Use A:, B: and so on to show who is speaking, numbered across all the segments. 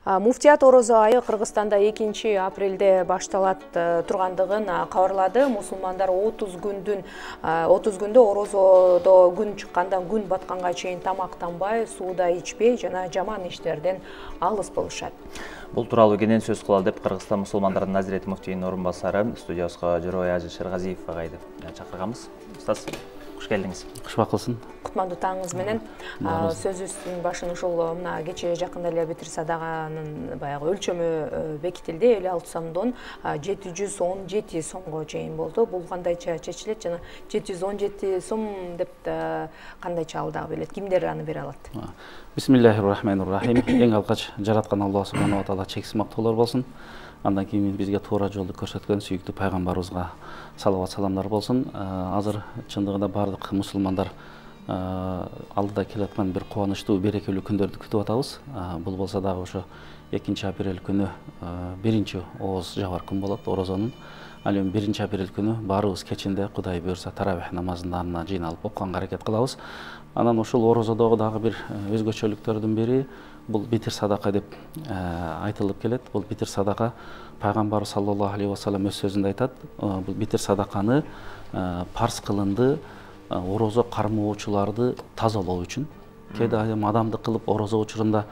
A: Муфтият орозо айы Кыргызстанда 2 апрелде башталат тургандыгын кабарлады. Мусулмандар 30 күндө орозодо күн чыккандан күн батканга чейин тамактанбай, сууда ичпей жана жаман иштерден алыс болушат.
B: Бул тууралуу кенен сөз кылалы деп Кыргызстан мусулмандарынын Назирети муфтийинин орун басары студиябызга Жорой Ажы Шергазиев агайды чакырганбыз. Устаз, куш келдиңиз.
C: Куш бакылсын.
A: Кутмандуу таңыңыз менен. Сөзүбүздүн башын ушул мына кечээ жакында эле Битир садаганын баягы өлчөмү бекитилди. 56 сомдон 717 сомго чейин болду. Бул кандайча чечилет жана 717 сом деп кандайча ал дагы билет. Кимдер аны бере алат?
C: Бисмиллахир-рахманир-рахим. Эң алгач жараткан Аллах субханаху ва таала чексиз мактоолор болсун. Андан кийин бизге туура жолду көрсөткөн сүйүктүү пайгамбарыбызга салават саламдар болсун. Азыр чындыгында бардык мусулмандар алдыда келаткан бир кубанычтуу берекелүү күндөрдү күтүп атабыз. Бул болсо дагы ошо 2 апрель күнү биринчи ооз жабар күн болот орозонун. Ал эми 1 апрель күнү баарыбыз кечинде Кудай буйрса таравих намазына жыйналып окуганга аракет кылабыз. Анан ушул орозодогу дагы бир өзгөчөлүктөрдүн бири бул битир садака деп айтылып келет. Бул битир садака пайгамбар саллаллаху алейхи ва саллям өз сөзүндө айтат. Бул битир садаканы парз кылынды орозо кармоочуларды тазалоо үчүн. Кээде адамды кылып орозо учурунда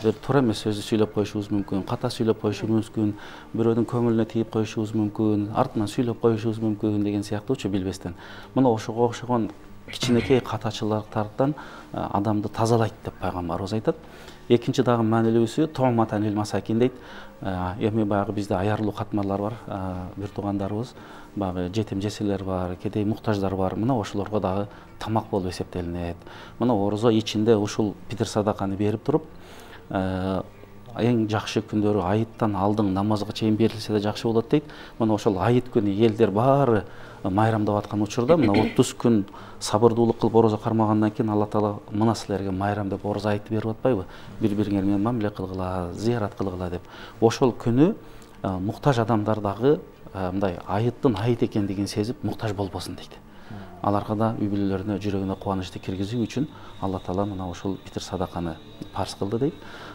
C: бир туура эмес сөздү сүйлөп коюшубуз мүмкүн, ката сүйлөп коюшубуз мүмкүн, бирөөнүн көңүлүнө тийип коюшубуз мүмкүн, артынан сүйлөп коюшубуз мүмкүн деген сыяктуучу билбестен. Мына ошого окшогон кичинекей катачылыктардан адамды тазалайт деп пайгамбарыбыз айтат. Экинчи дагы маанилүүсү тооматан ил масакин дейт. Эми баягы бизде аярлуу катмарлар бар, бир туугандарыбыз, баягы жетим жесирлер бар, кедей муктаждар бар. Мына ошолорго дагы тамак болуп эсептелинет. Мына орозо ичинде ушул битир садаканы берип туруп, эң жакшы күндөрү айыттан алдың намазга чейин берилсе да жакшы болот дейт. Мына ошол айыт күнү элдер баары майрамдап аткан учурда мына 30 күн сабырдуулук кылып орозо кармагандан кийин Алла Таала мына силерге майрам деп орозо айтып берип атпайбы? Бири-бириңер менен мамиле кылгыла, зыярат кылгыла деп. Ошол күнү муктаж адамдар дагы мындай айыттын айыт экендигин сезип муктаж болбосун дейт. Аларга да үй бүлөлөрүнө жүрөгүнө кубанычты киргизүү үчүн Алла Таала мына ушул битир садаканы парз кылды дейт.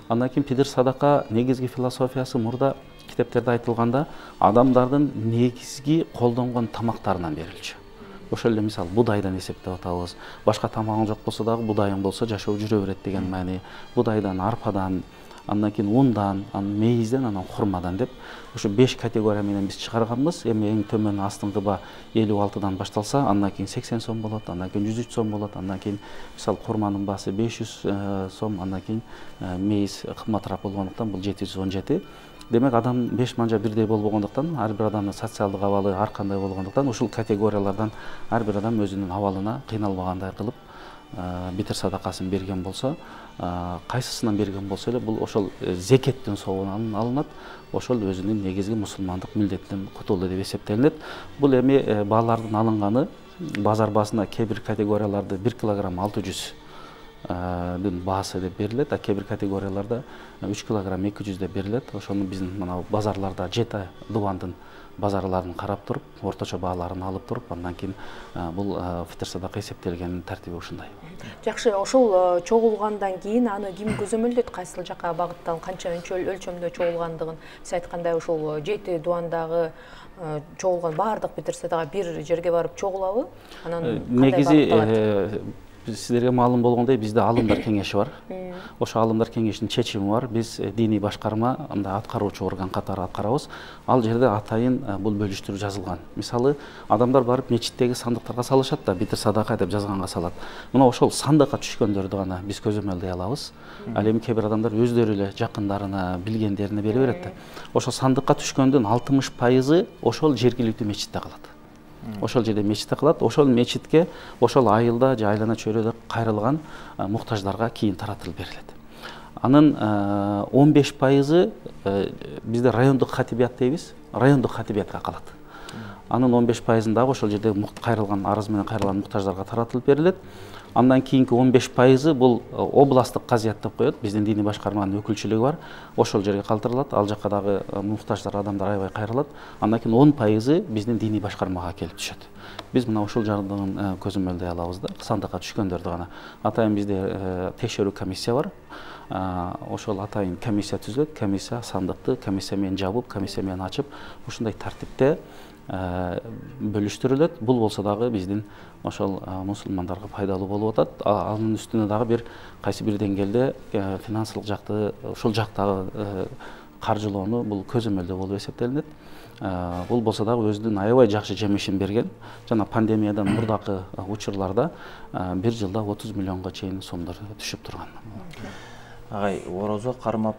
C: Андан кийин битир садака негизги философиясы мурда китептерде айтылганда адамдардын негизги колдонгон тамактарынан берилчү. Ошол эле мисалы будайдан эсептеп атабыз. Башка тамагың жок болсо дагы будайың болсо жашоо жүрө берет деген маани. Будайдан, арпадан, андан кийин ундан, мейизден, анан хурмадан деп ушу 5 категория менен биз чыгарганбыз. Эми эң төмөн астыңкы ба 56-дан башталса, андан кийин 80 сом болот, андан кийин 103 сом болот, андан кийин мисалы хурманын баасы 500 сом, андан кийин мейиз кымбатыраак болгондуктан бул 717. Демек адам 5 манжа бирдей болбогондуктан, ар бир адамдын социалдык абалы ар кандай болгондуктан ушул категориялардан ар бир адам өзүнүн абалына кыйналбагандай кылып битир садакасын берген болсо, кайсысынан берген болсо эле бул ошол зекеттин соогунан алынат, ошол өзүнүн негизги мусулмандык милдетинен кутулду деп эсептелинет. Бул эми баалардын алынганы базар баасына кээ бир категорияларды 1 килограмм 600 баасы деп берилет, а кээ бир категорияларда 3 килограмм 200 деп берилет. Ошону биздин мына базарларда жети дубандын базарларын карап туруп, орточо бааларын алып туруп, андан кийин бул фитир садака эсептелген тартиби ушундай.
A: Жакшы, ошол чогулгандан кийин аны ким көзөмөлдөйт, кайсыл жака багытталып, канча өлчөмдө чогулгандыгын? Сиз айткандай ошол жети дубандагы чогулган баардык битир садака бир жерге барып чогулабы? Анан
C: негизи сиздерге маалым болгондой бизде алымдар кеңеши бар. Ошо алымдар кеңешинин чечими бар. Биз диний башкарма мындай аткаруучу орган катары аткарабыз. Ал жерде атайын бул бөлүштүрүү жазылган. Мисалы, адамдар барып мечиттеги сандыктарга салышат да, битир садака деп жазганга салат. Мына ошол сандыкка түшкөндөрдү гана биз көзөмөлдөй алабыз. Ал эми кээ бир адамдар өздөрү эле жакындарына, билгендерине бере берет да. Ошо сандыкка түшкөндүн 60% ошол жергиликтүү мечитте калат. Ошол жерде мечитте калат, ошол мечитке ошол айылда же айлана чөйрөдө кайрылган муктаждарга кийин таратылып берилет. Анын 15% бизде райондук хатибият дейбиз, райондук хатибиятка калат. Анын 15% дагы ошол жерде кайрылган арыз менен кайрылган муктаждарга таратылып берилет. Андан кийинки 15% бул областтык казият деп коет. Биздин диний башкарманын өкүлчүлүгү бар. Ошол жерге калтырылат. Ал жакка дагы муктаждар адамдар аябай кайрылат. Андан кийин 10% биздин диний башкармага келип түшөт. Биз мына ушул жардымын көзөмөлдөй алабыз да. Сандыкка түшкөндөрдү гана. Атайын бизде текшерүү комиссия бар. Ошол атайын комиссия түзүлөт. Комиссия сандыкты комиссия менен жабып, комиссия менен ачып, ушундай тартипте бөлүштүрүлөт. Бул болсо дагы биздин ошол мусулмандарга пайдалуу болуп атат. Анын үстүнө дагы бир кайсы бир деңгээлде финансылык жакты, ушул жактагы каржылоону бул көзөмөлдөө болуп эсептелинет. Бул болсо дагы өзүнүн аябай жакшы жемишин берген. Жана пандемиядан мурдакы учурларда бир жылда 30 миллионго чейин сомдор түшүп турган.
B: Агай, орозо кармап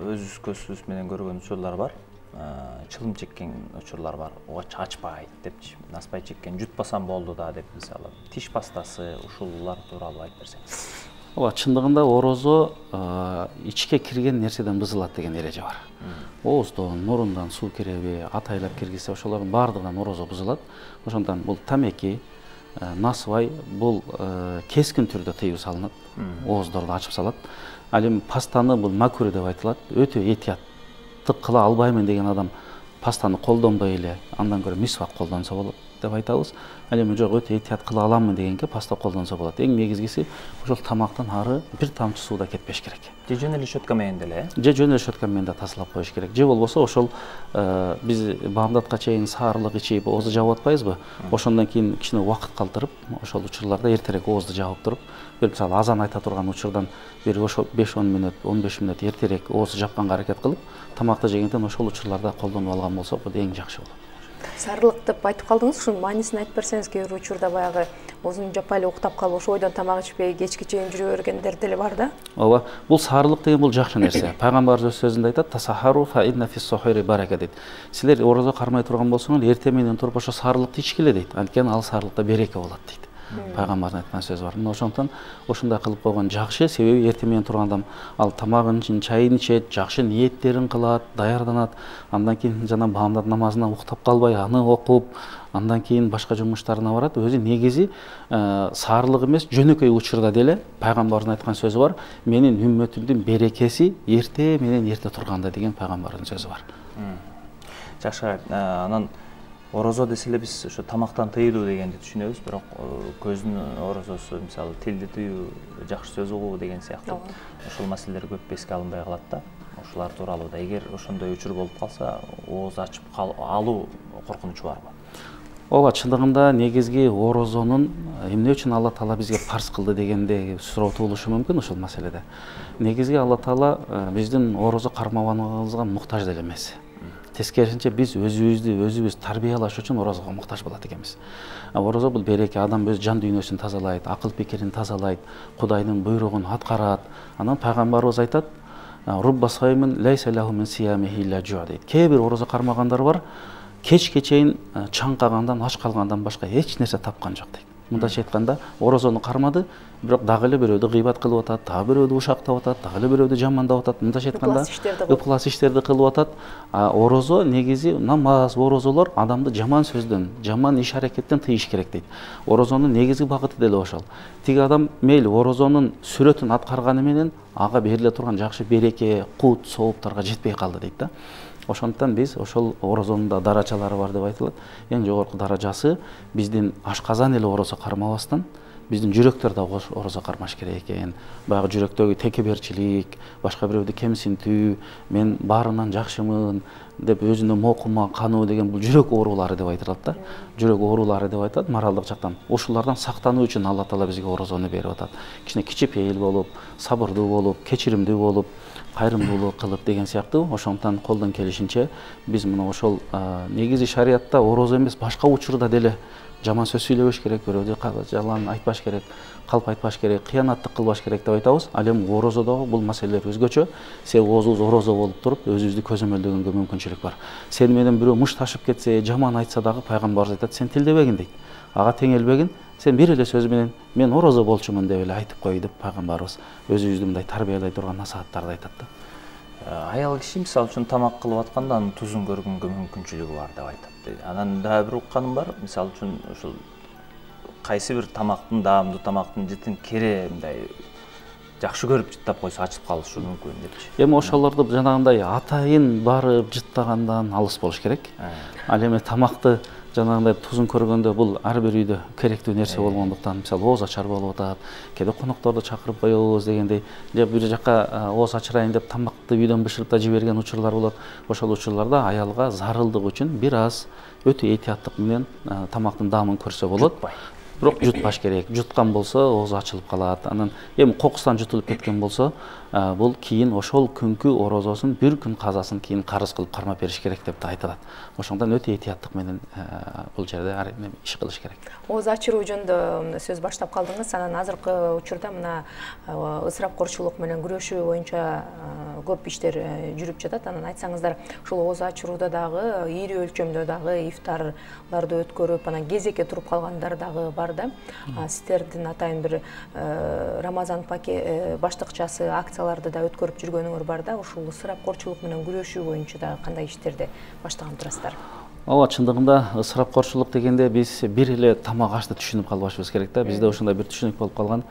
B: өз көзүбүз менен көргөн учурлар бар. Чылым чеккен учурлар бар. Ого ачпайт депчи, наспай чеккен, жутпасам болду да деп, мисалы, тиш пастасы, ушулар тууралуу айтып берсеңиз.
C: Ооба, чындыгында орозо ичке кирген нерседен бузулат деген эреже бар. Ооздон, мурундан суу киреби, атайлап киргизсе, ошолордун баардыгынан орозо бузулат. Ошондон бул тамеки, насыбай бул кескин түрдө тыюу салынат. Ооздорду ачып салат. Ал эми пастаны бул макури деп айтылат. Өтө этияттык кыла албаймын деген адам пастаны колдонбой эле андан көрө мисвак колдонсо болот деп айтабыз. Ал эми жок, өтө этият кыла аламын дегенге паста колдонсо болот. Эң негизгиси ошол тамактан ары бир тамчы сууда кетпеш керек.
B: Же жөн эле щетка менен деле,
C: Же жөн эле щетка менен да тазалап коюш керек. Же болбосо ошол биз баамдатка чейин саарылык ичип оозду жаап атпайбызбы? Ошондон кийин кичине убакыт калтырып, ошол учурларда эртерээк оозду жаап туруп, бир мисалы азан айта турган учурдан бир 5-10 мүнөт, 15 мүнөт эртерээк оозду жапканга аракет кылып, тамакты жегенден ошол учурларда колдонуп алган болсок, бул эң жакшы болот.
A: Сарылык деп айтып калдыңыз, ушунун маанисин айтып берсеңиз, кээ бир учурда баягы оозун жаппай эле уктап калып, ошо ойдон тамак ичпей кечке чейин жүрө бергендер деле бар да.
C: Ооба, бул саарылык деген бул жакшы нерсе. Пайгамбарыбыз өз сөзүндө айтат: "Тасахару фа инна фис сухури барака" дейт. Силер орозо кармай турган болсоңор, эртең менен туруп ошо саарылыкты ичкиле дейт. Анткени ал саарылыкта береке болот дейт. Пайгамбардын айткан сөзү бар. Мына ошондон ушундай кылып койгон жакшы, себеби эртең менен турган адам ал тамагын ичет, чайын ичет, жакшы ниеттерин кылат, даярданат. Андан кийин жана баамдат намазына уктап калбай, аны окуп, андан кийин башка жумуштарына барат. Өзү негизи саарылык эмес, жөнөкөй учурда деле пайгамбардын айткан сөзү бар. Менин үммөтүмдүн берекеси эртең менен эрте турганда деген пайгамбардын сөзү бар.
B: Жакшы, анан орозо десе эле биз ошо тамактан тыйылуу дегенди түшүнөбүз, бирок көздүн орозосу, мисалы, тилди тыюу, жакшы сөз угуу деген сыяктуу ошол маселелер көп эске алынбай калат да. Ошолар тууралуу да, эгер ошондой учур болуп калса, ооз ачып алуу коркунучу барбы?
C: Ооба, чындыгында негизги орозонун эмне үчүн Алла Таала бизге парз кылды дегенде суроо туулушу мүмкүн ушул маселеде. Негизги Алла Таала биздин орозо кармабаныбызга муктаж деле эмес. Тескерисинче биз өзүбүз тарбиялаш үчүн орозого муктаж болот экенбиз. Орозо бул береке, адам өз жан дүйнөсүн тазалайт, акыл пикирин тазалайт, Кудайдын буйругун аткарат. Анан пайгамбарыбыз айтат: "Рубба саймин лайса лаху мин сиямихи илля жуа" дейт. Кээ бир орозо кармагандар бар, кечке чейин чаңкагандан, ач калгандан башка эч нерсе тапкан жок дейт. Мындайча айтканда, орозону кармады, бирок дагы эле бирөөдү гыйбат кылып атат, дагы бирөөдү ушактап атат, дагы эле бирөөдү жамандап атат. Мындайча айтканда, ыплас иштерди кылып атат. Орозо негизи намаз, орозолор адамды жаман сөздөн, жаман иш аракеттен тыйыш керек дейт. Орозонун негизги багыты деле ошол. Тиги адам мейли орозонун сүрөтүн аткарганы менен ага бериле турган жакшы береке, кут, сооптарга жетпей калды дейт да. Ошондон биз ошол орозонун да даражалары бар деп айтылат. Эң жогорку даражасы биздин ашказан эле орозо кармабастан, биздин жүрөктөр да орозо кармаш керек экен. Баягы жүрөктөгү текеберчилик, башка бирөөдү кемсинтүү, мен баарынан жакшымын деп өзүнө мокума, кануу деген бул жүрөк оорулары деп айтылат да. Жүрөк оорулары деп айтат моралдык жактан. Ушулардан сактануу үчүн Алла Таала бизге орозону берип атат. Кичине кичипейил болуп, сабырдуу болуп, кечиримдүү болуп, кайрымдуулук кылып деген сыяктуу. Ошондон колдон келишинче биз мына ошол негизи шариятта орозо эмес, башка учурда деле жаман сөз сүйлөбөш керек, бирөөдү жалан айтпаш керек, калп айтпаш керек, кыянаттык кылбаш керек деп айтабыз. Ал эми орозодогу бул маселелер өзгөчө. Себеби оозубуз орозо болуп туруп, өзүбүздү көзөмөлдөгөнгө мүмкүнчүлүк бар. Сен менен бирөө муш ташып кетсе, жаман айтса дагы пайгамбарыбыз айтат: "Сен тилдебегин" дейт. Ага теңелбегин, сен бир эле сөз менен "Мен орозо болчумун" деп эле айтып кой деп пайгамбарыбыз өзүбүздү мындай тарбиялай турган насааттарды айтат да.
B: Аял киши мисалы үчүн тамак кылып атканда анын тузун көргөнгө мүмкүнчүлүгү бар деп айтат. Анан дагы бир укканым бар, мисалы үчүн ушул кайсы бир тамактын, даамдуу тамактын жытын кере мындай жакшы көрүп жыттап койсо ачылып калышы мүмкүн депчи.
C: Эми ошолорду жанагындай атайын барып жыттагандан алыс болуш керек. Ал эми тамакты жанагындай тузун көргөндө бул ар бир үйдө керектүү нерсе болгондуктан, мисалы ооз ачар болуп атат, кээде конокторду чакырып коебуз дегендей, же бир жака ооз ачырайын деп тамакты үйдөн бышырып да жиберген учурлар болот. Ошол учурларда аялга зарылдык үчүн бир аз өтө этияттык менен тамактын даамын көрсө болот. Бирок жутпаш керек. Жуткан болсо ооз ачылып калат. Анан эми кокустан жутулуп кеткен болсо, бул кийин ошол күнкү орозосун бир күн казасын кийин карыз кылып кармап бериш керек деп да айтылат. Ошондон өтө этияттык менен бул жерде иш кылыш керек.
A: Ооз ачыруу жөнүндө сөз баштап калдыңыз. Анан азыркы учурда мына ысырапкорчулук менен күрөшүү боюнча көп иштер жүрүп жатат. Анан айтсаңыздар, ушул ооз ачырууда дагы ири өлчөмдө дагы ифтарларды өткөрүп, анан кезекке туруп калгандар дагы бар да. Сиздердин атайын бир Рамазан баштыкчасы акцияларды да өткөрүп жүргөнүңөр бар да. Ушул ысырапкорчулук менен күрөшүү боюнча дагы кандай иштерди баштаган турасыздар?
C: Ооба, чындыгында ысырапкорчулук дегенде биз бир эле тамак ашты түшүнүп калбашыбыз керек да. Бизде ошондой бир түшүнүк болуп калган.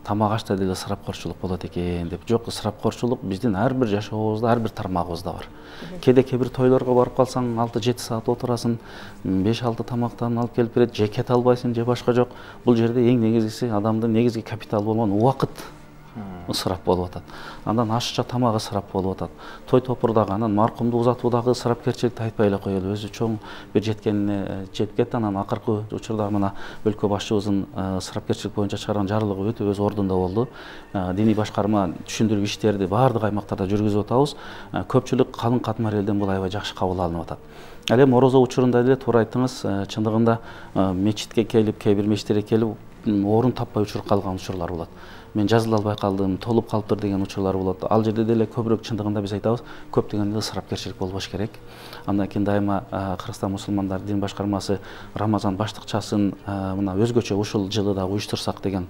C: Тамак ашта деле ысырапкорчулук болот экен деп. Жок, ысырапкорчулук биздин ар бир жашообузда, ар бир тармагыбызда бар. Кээде кээ бир тойлорго барып калсаң, 6-7 саат отурасың, 5-6 тамактан алып келип берет, же кете албайсың, же башка жок. Бул жерде эң негизгиси адамдын негизги капиталы болгон убакыт ысырап болуп атат. Андан ашыкча тамак ысырап болуп атат. Той топурдагы, анан маркумду узатуудагы ысырапкерчиликти айтпай эле коелу. Өзү чоң бир жеткенине жетип кетти. Анан акыркы учурда мына өлкө башчыбыздын ысырапкерчилик боюнча чыгарган жарлыгы өтө өз ордунда болду. Диний башкарма түшүндүрүү иштерди баардык аймактарда жүргүзүп атабыз. Көпчүлүк калың катмар элден бул аябай жакшы кабыл алынып атат. Ал эми орозо учурунда деле туура айттыңыз, чындыгында мечитке келип, кээ бир мечиттерге келип орун таппай учуруп калган учурлар болот. Мен жазыла албай калдым, толуп калыптыр деген учурлар болот. Ал жерде деле көбүрөөк чындыгында биз айтабыз, көп дегенде ысырапкерчилик болбош керек. Андан кийин дайыма Кыргызстан мусулмандар дин башкармасы Рамазан баштыкчасын мына өзгөчө ушул жылы да уюштурсак деген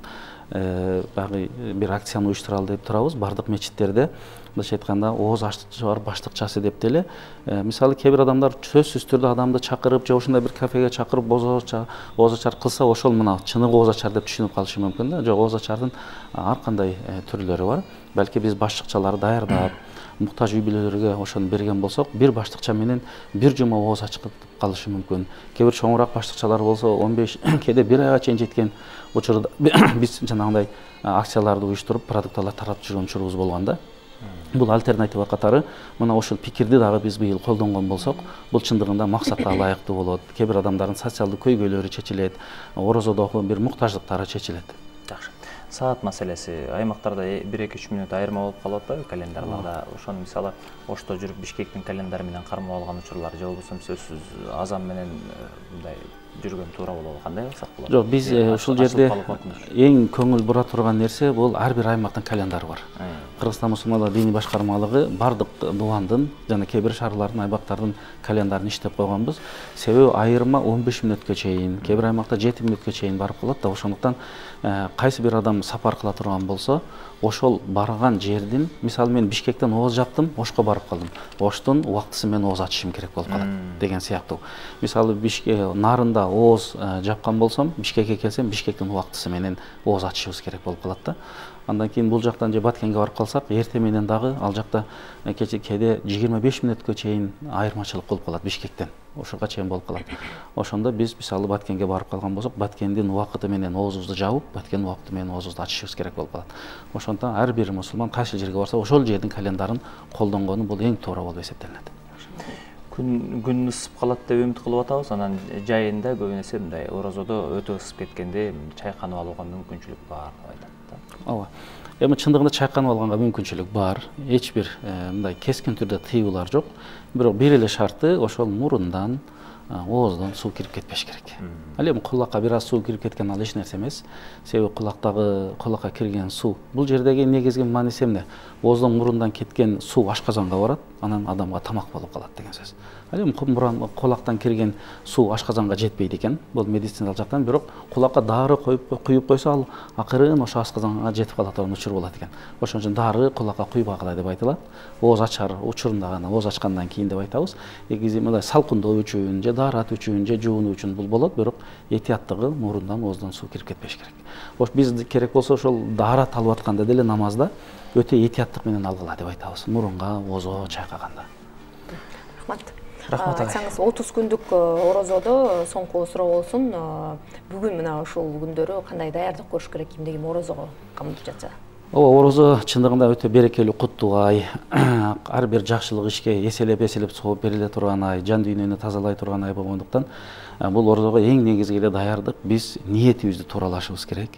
C: багы бир акцияны уюштуралы деп турабыз. Бардык мечиттерде башка айтканда ооз ачар баштыкчасы деп деле, мисалы кээ бир адамдар сөзсүз түрдө адамды чакырып, же ушундай бир кафеге чакырып ооз ачар кылса, ошол мына чыныгы ооз ачар деп түшүнүп калышы мүмкүн да. Жок, ооз ачардын ар кандай түрлөрү бар. Балки биз баштыкчаларды даярдап, муктаж үй бүлөлөргө ошону берген болсок, бир баштыкча менен бир жума ооз ачып калышы мүмкүн. Кээ бир чоңураак баштыкчалар болсо 15 кээде 1 айга чейин жеткен учурда биз жанагындай акцияларды уюштуруп, продукталар таратып жүргөн учурубуз болгон да. Бул альтернатива катары мына ошол пикирди дагы биз быйыл колдонгон болсок, бул чындыгында максатка ылайыктуу болот. Кээ бир адамдардын социалдык көйгөйлөрү чечилет, орозодогу бир муктаждыктары чечилет.
B: Жакшы. Саат маселеси аймактарда 1-2-3 мүнөт айырма болуп калып атпайбы календарларда? Ошону мисалы Ошто жүрүп Бишкектин календары менен кармап алган учурлар, же болбосо сөзсүз азан менен мындай жүргөн туура болобу, кандай кылсак болот?
C: Жок, биз ушул жерде эң көңүл бура турган нерсе бул ар бир аймактын календары бар. Кыргызстан мусулмандар дини башкармалыгы бардык дубандын жана кээ бир шаарлардын, айбактардын календарын иштеп койгонбуз. Себеби айырма 15 мүнөткө чейин, кээ бир аймакта 7 мүнөткө чейин барып калат да. Ошондуктан кайсы бир адам сапар кыла турган болсо, ошол барган жердин, мисалы мен Бишкектен ооз жаптым, Ошко барып калдым. Оштун убактысы мен ооз ачышым керек болуп калат деген сыяктуу. Мисалы Нарында ооз жапкан болсом, Бишкекке келсем, Бишкектин убактысы менен ооз ачышыбыз керек болуп калат да. Андан кийин бул жактан же Баткенге барып калсак, эрте менен дагы ал жакта кээде 25 мүнөткө чейин айырмачылык болуп калат Бишкектен. Ошого чейин болуп калат. Ошондо биз мисалы Баткенге барып калган болсок, Баткендин убакыты менен оозубузду жабып, Баткендин убакыты менен оозубузду ачышыбыз керек болуп калат. Ошондон ар бир мусулман кайсы жерге барса, ошол жердин календарын колдонгону бул эң туура болуп эсептелет.
B: Күн ысып калат деп үмүт кылып атабыз. Анан жайында көбүнесе мындай орозодо өтө ысып кеткенде чайканып алууга мүмкүнчүлүк бар деп айтат да.
C: Ооба. Эми чындыгында чайканып алганга мүмкүнчүлүк бар. Эч бир мындай кескин түрдө тыюулар жок. Бирок бир эле шарты ошол мурундан ооздон суу кирип кетпеш керек. Ал эми кулакка бир аз суу кирип кеткен ал эч нерсе эмес. Себеби кулакка кирген суу, бул жердеги негизги мааниси эмне? Ооздон мурундан кеткен суу ашказанга барат, анан адамга тамак болуп калат деген сөз. Ал эми кулактан кирген суу ашказанга жетпейт экен. Бул медициналык жактан, бирок кулакка дары куюп койсо ал акырын ошо ашказанга жетип кала турган учур болот экен. Ошон үчүн дары кулакка куйбагыла деп айтылат. Ооз ачар учурунда гана, ооз ачкандан кийин деп айтабыз. Негизи мындай салкындоо үчүн, же даарат үчүн, же жуунуу үчүн бул болот, бирок этияттыгы мурундан ооздон суу кирип кетпеш керек. Ош биз керек болсо ошол даарат алып атканда деле намазда өтө этияттык менен алгыла деп айтабыз. Мурунга оозго чайкаганда.
A: Рахмат. Айтсаңыз 30 күндүк орозодо соңку суроо болсун. Бүгүн мына ушул күндөрү кандай даярдык көрүш керек кимдеги орозого камдып жатса?
C: Ооба, орозо чындыгында өтө берекелүү, куттуу ай. Ар бир жакшылык ишке эселеп сооп бериле турган ай, жан дүйнөнү тазалай турган ай болгондуктан бул орозого эң негизги эле даярдык биз ниетибизди тууралашыбыз керек.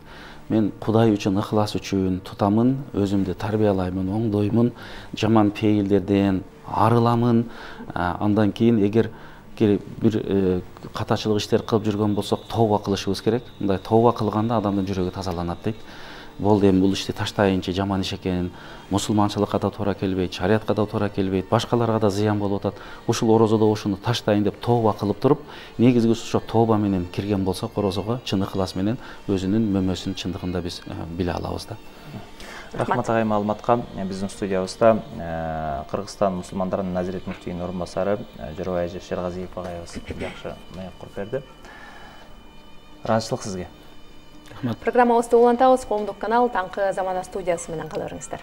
C: Мен Кудай үчүн, ыхлас үчүн тутамын, өзүмдү тарбиялаймын, оңдоймун, жаман пейилдерден арыламын. Андан кийин эгер бир катачылык иштер кылып жүргөн болсок, тооба кылышыбыз керек. Мындай тооба кылганда адамдын жүрөгү тазаланат дейт. Болду эми бул ишти таштайынчы жаман иш экен, мусулманчылыкка да туура келбейт, шариатка да туура келбейт, башкаларга да зыян болуп атат. Ушул орозодо ошону таштайын деп тооба кылып туруп, негизги ошо тооба менен кирген болсок орозого чын ыхлас менен өзүнүн мөмөсүн чындыгында биз биле алабыз да.
B: Рахмат агай маалыматка. Биздин студиябызда Кыргызстан мусулмандарынын Назирет муфтийинин орун басары Жорой Айжи Шергазиев агайыбыз жакшы маек куруп берди. Ыраазычылык сизге.
A: Программабызды улантабыз. Коомдук канал Таңкы Замана студиясы менен кала бериңиздер.